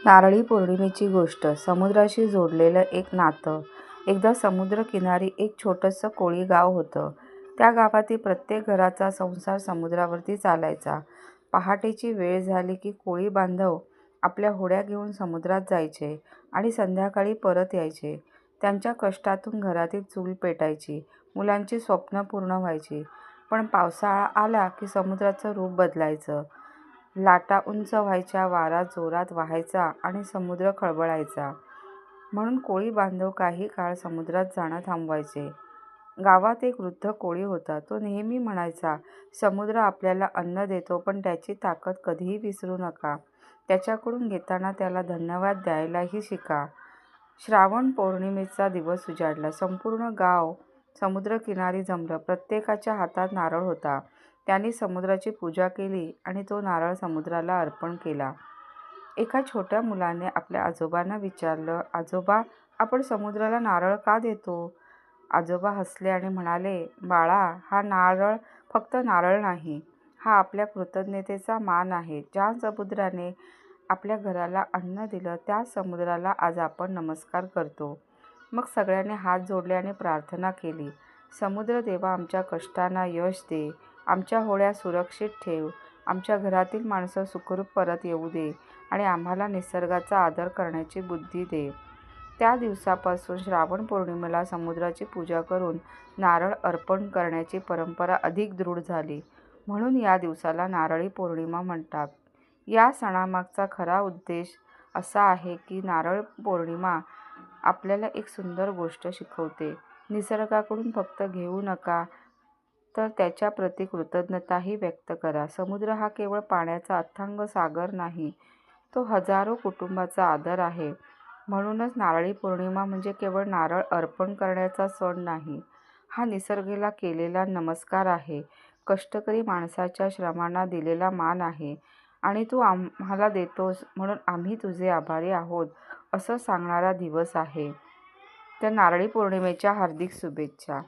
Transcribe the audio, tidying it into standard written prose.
नारळी पौर्णिमेची गोष्ट. समुद्राशी जोडलेलं एक नातं. एकदा समुद्रकिनारी एक छोटंसं कोळी गाव होतं. त्या गावातील प्रत्येक घराचा संसार समुद्रावरती चालायचा. पहाटेची वेळ झाली की कोळी बांधव आपल्या होड्या घेऊन समुद्रात जायचे आणि संध्याकाळी परत यायचे. त्यांच्या कष्टातून घरातील चूल पेटायची, मुलांची स्वप्नं पूर्ण व्हायची. पण पावसाळा आला की समुद्राचं रूप बदलायचं. लाटा उंच व्हायच्या, वारा जोरात वाहायचा आणि समुद्र खळबळायचा. म्हणून कोळी बांधव काही काळ समुद्रात जाणं थांबवायचे. गावात एक वृद्ध कोळी होता. तो नेहमी म्हणायचा, समुद्र आपल्याला अन्न देतो, पण त्याची ताकद कधीही विसरू नका. त्याच्याकडून घेताना त्याला धन्यवाद द्यायलाही शिका. श्रावण पौर्णिमेचा दिवस उजाडला. संपूर्ण गाव समुद्रकिनारी जमलं. प्रत्येकाच्या हातात नारळ होता. त्यांनी समुद्राची पूजा केली आणि तो नारळ समुद्राला अर्पण केला. एका छोट्या मुलाने आपल्या आजोबांना विचारलं, आजोबा, आपण समुद्राला नारळ का देतो? आजोबा हसले आणि म्हणाले, बाळा, हा नारळ फक्त नारळ नाही, हा आपल्या कृतज्ञतेचा मान आहे. ज्या समुद्राने आपल्या घराला अन्न दिलं, त्या समुद्राला आज आपण नमस्कार करतो. मग सगळ्यांनी हात जोडले आणि प्रार्थना केली. समुद्र देवा, आमच्या कष्टांना यश दे, आमच्या होड्या सुरक्षित ठेव, आमच्या घरातील माणसं सुखरूप परत येऊ दे आणि आम्हाला निसर्गाचा आदर करण्याची बुद्धी दे. त्या दिवसापासून श्रावण पौर्णिमेला समुद्राची पूजा करून नारळ अर्पण करण्याची परंपरा अधिक दृढ झाली. म्हणून या दिवसाला नारळी पौर्णिमा म्हणतात. या सणामागचा खरा उद्देश असा आहे की नारळ पौर्णिमा आपल्याला एक सुंदर गोष्ट शिकवते. निसर्गाकडून फक्त घेऊ नका, तर त्याच्याप्रती कृतज्ञताही व्यक्त करा. समुद्र हा केवळ पाण्याचा अथांग सागर नाही, तो हजारो कुटुंबाचा आदर आहे. म्हणूनच नारळी पौर्णिमा म्हणजे केवळ नारळ अर्पण करण्याचा सण नाही, हा निसर्गाला केलेला नमस्कार आहे, कष्टकरी माणसाच्या श्रमांना दिलेला मान आहे आणि तू आम्हाला देतोस म्हणून आम्ही तुझे आभारी आहोत, असं सांगणारा दिवस आहे. तर नारळी पौर्णिमेच्या हार्दिक शुभेच्छा.